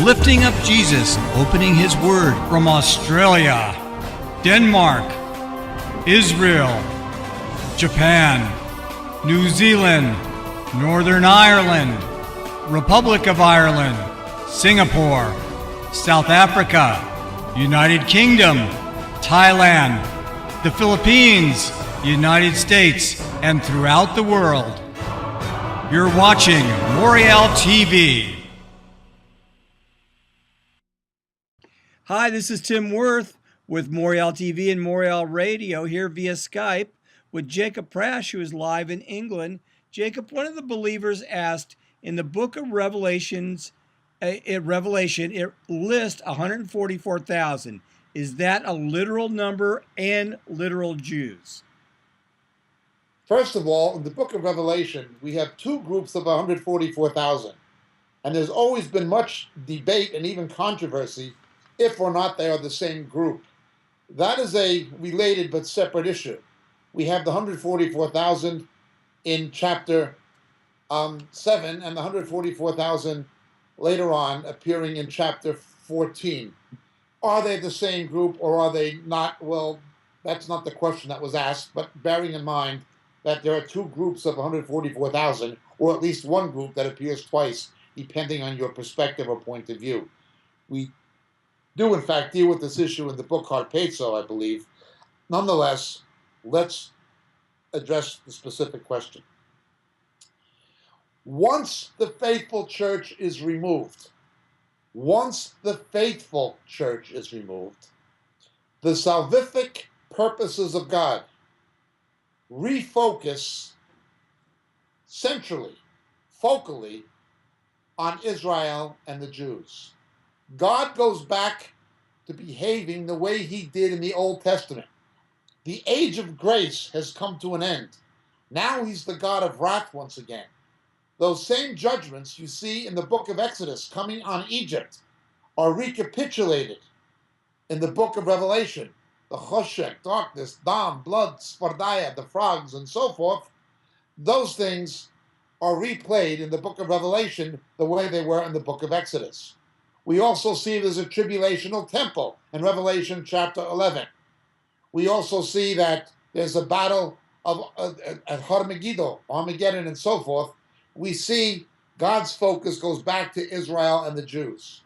lifting up Jesus, opening His Word from Australia, Denmark, Israel, Japan, New Zealand, Northern Ireland, Republic of Ireland, Singapore, South Africa, United Kingdom, Thailand, the Philippines, United States, and throughout the world. You're watching Moriel TV. Hi, this is Tim Worth with Moriel TV and Moriel Radio here via Skype with Jacob Prasch, who is live in England. Jacob, one of the believers asked, in the book of Revelation, it lists 144,000. Is that a literal number and literal Jews? First of all, in the book of Revelation, we have two groups of 144,000. And there's always been much debate and even controversy if or not they are the same group. That is a related but separate issue. We have the 144,000 in chapter 7 and the 144,000 later on appearing in chapter 14. Are they the same group or are they not? Well, that's not the question that was asked, but bearing in mind that there are two groups of 144,000, or at least one group that appears twice, depending on your perspective or point of view. We do, in fact, deal with this issue in the book Harpazo, I believe. Nonetheless, let's address the specific question. Once the faithful church is removed, the salvific purposes of God refocus centrally, focally, on Israel and the Jews. God goes back to behaving the way He did in the Old Testament. The age of grace has come to an end. Now He's the God of wrath once again. Those same judgments you see in the book of Exodus coming on Egypt are recapitulated in the book of Revelation. The choshek, darkness, dam, blood, spardia, the frogs, and so forth, those things are replayed in the book of Revelation the way they were in the book of Exodus. We also see there's a tribulational temple in Revelation chapter 11. We also see that there's a battle at Armageddon, and so forth. We see God's focus goes back to Israel and the Jews.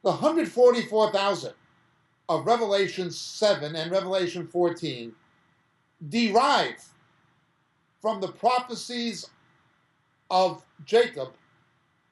The 144,000 of Revelation 7 and Revelation 14 derive from the prophecies of Jacob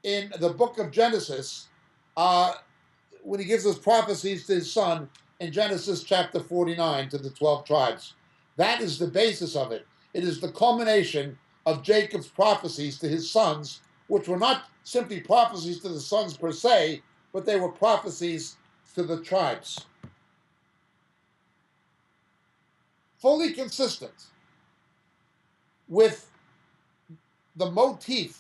in the book of Genesis, when he gives those prophecies to his son in Genesis chapter 49 to the 12 tribes. That is the basis of it. It is the culmination of Jacob's prophecies to his sons, which were not simply prophecies to the sons per se, but they were prophecies to the tribes. Fully consistent with the motif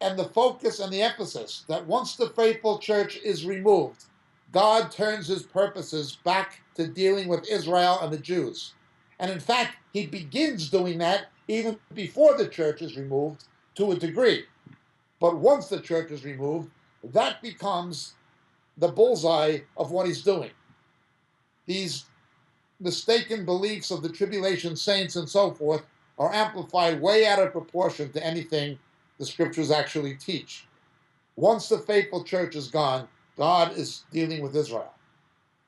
and the focus and the emphasis that once the faithful church is removed, God turns His purposes back to dealing with Israel and the Jews. And in fact, He begins doing that even before the church is removed to a degree. But once the church is removed, that becomes the bullseye of what He's doing. These mistaken beliefs of the tribulation saints and so forth are amplified way out of proportion to anything the scriptures actually teach. Once the faithful church is gone, God is dealing with Israel.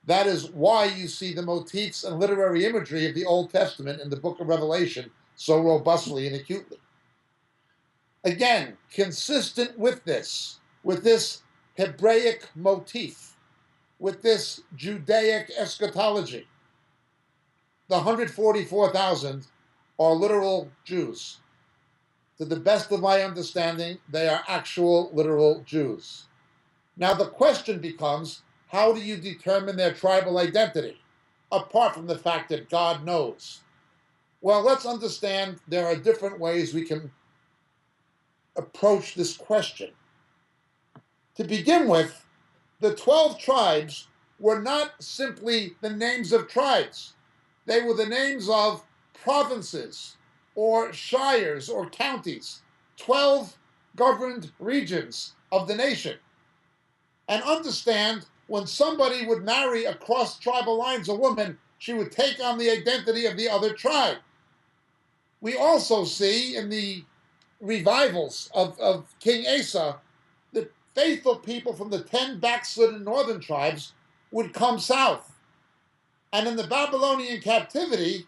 That is why you see the motifs and literary imagery of the Old Testament in the book of Revelation so robustly and acutely. Again, consistent with this Hebraic motif, with this Judaic eschatology, the 144,000 are literal Jews. To the best of my understanding, they are actual literal Jews. Now the question becomes, how do you determine their tribal identity, apart from the fact that God knows? Well, let's understand there are different ways we can approach this question. To begin with, the 12 tribes were not simply the names of tribes. They were the names of provinces or shires or counties. 12 governed regions of the nation, and understand when somebody would marry across tribal lines a woman, she would take on the identity of the other tribe. We also see in the revivals of King Asa that faithful people from the 10 backslidden northern tribes would come south. And in the Babylonian captivity,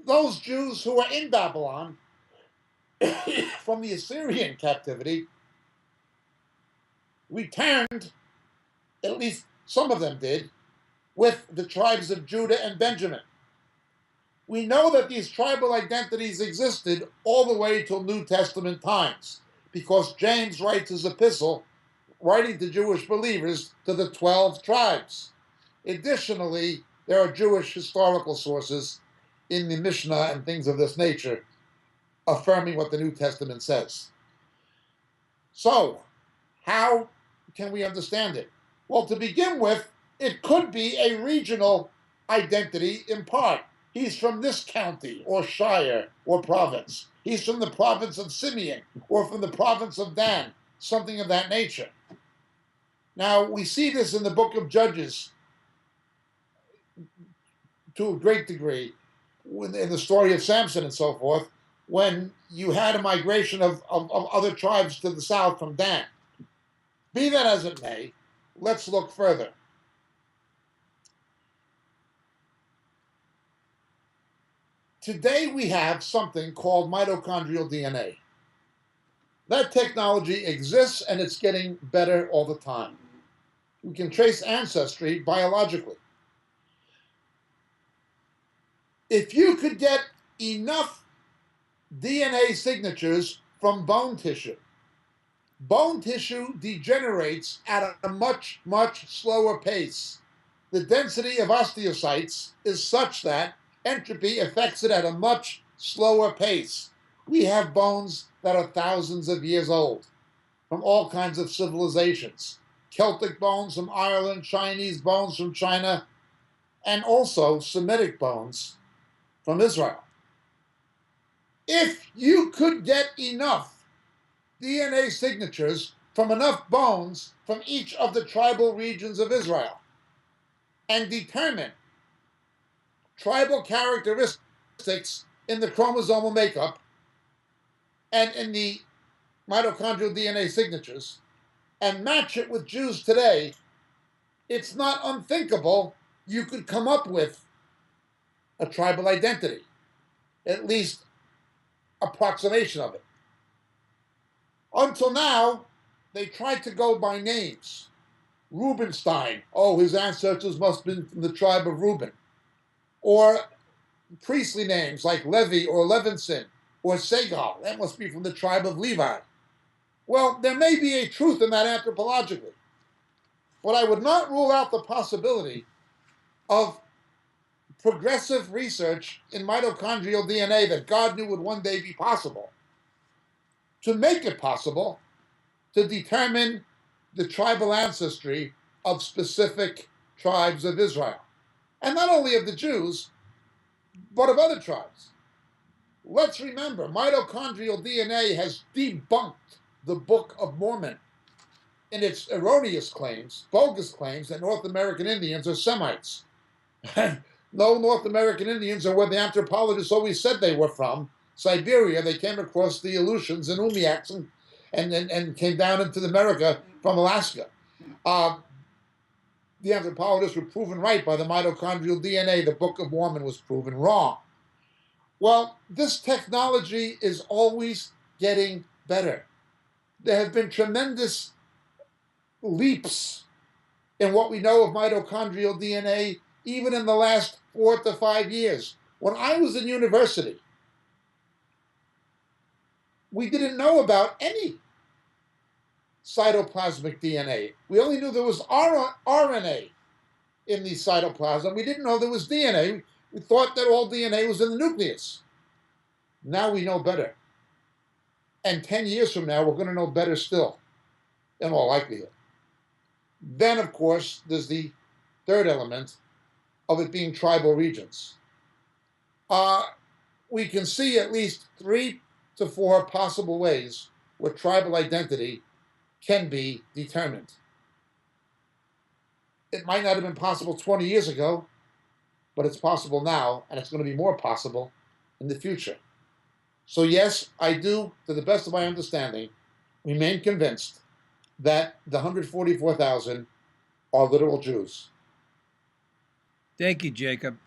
those Jews who were in Babylon from the Assyrian captivity returned, at least some of them did, with the tribes of Judah and Benjamin. We know that these tribal identities existed all the way till New Testament times, because James writes his epistle, writing to Jewish believers, to the 12 tribes. Additionally, there are Jewish historical sources in the Mishnah and things of this nature affirming what the New Testament says. So, how can we understand it? Well, to begin with, it could be a regional identity in part. He's from this county or shire or province. He's from the province of Simeon or from the province of Dan, something of that nature. Now, we see this in the book of Judges to a great degree, in the story of Samson and so forth, when you had a migration of other tribes to the south from Dan. Be that as it may, let's look further. Today we have something called mitochondrial DNA. That technology exists and it's getting better all the time. We can trace ancestry biologically. If you could get enough DNA signatures from bone tissue degenerates at a much, much slower pace. The density of osteocytes is such that entropy affects it at a much slower pace. We have bones that are thousands of years old from all kinds of civilizations. Celtic bones from Ireland, Chinese bones from China, and also Semitic bones from Israel. If you could get enough DNA signatures from enough bones from each of the tribal regions of Israel and determine tribal characteristics in the chromosomal makeup and in the mitochondrial DNA signatures and match it with Jews today, it's not unthinkable you could come up with a tribal identity, at least approximation of it. Until now, they tried to go by names. Reubenstein, oh, his ancestors must have been from the tribe of Reuben. Or priestly names like Levi or Levinson or Segal, that must be from the tribe of Levi. Well, there may be a truth in that anthropologically, but I would not rule out the possibility of progressive research in mitochondrial DNA that God knew would one day be possible, to make it possible to determine the tribal ancestry of specific tribes of Israel. And not only of the Jews, but of other tribes. Let's remember, mitochondrial DNA has debunked the Book of Mormon in its erroneous claims, bogus claims that North American Indians are Semites. No North American Indians are where the anthropologists always said they were from. Siberia, they came across the Aleutians and Umiaks and came down into America from Alaska. The anthropologists were proven right by the mitochondrial DNA. The Book of Mormon was proven wrong. Well, this technology is always getting better. There have been tremendous leaps in what we know of mitochondrial DNA, even in the last 4 to 5 years. When I was in university, we didn't know about any cytoplasmic DNA. We only knew there was RNA in the cytoplasm. We didn't know there was DNA. We thought that all DNA was in the nucleus. Now we know better. And 10 years from now, we're going to know better still, in all likelihood. Then, of course, there's the third element of it being tribal regions. We can see at least 3 to 4 possible ways with tribal identity can be determined. It might not have been possible 20 years ago, but it's possible now, and it's going to be more possible in the future. So yes, I do, to the best of my understanding, remain convinced that the 144,000 are literal Jews. Thank you, Jacob.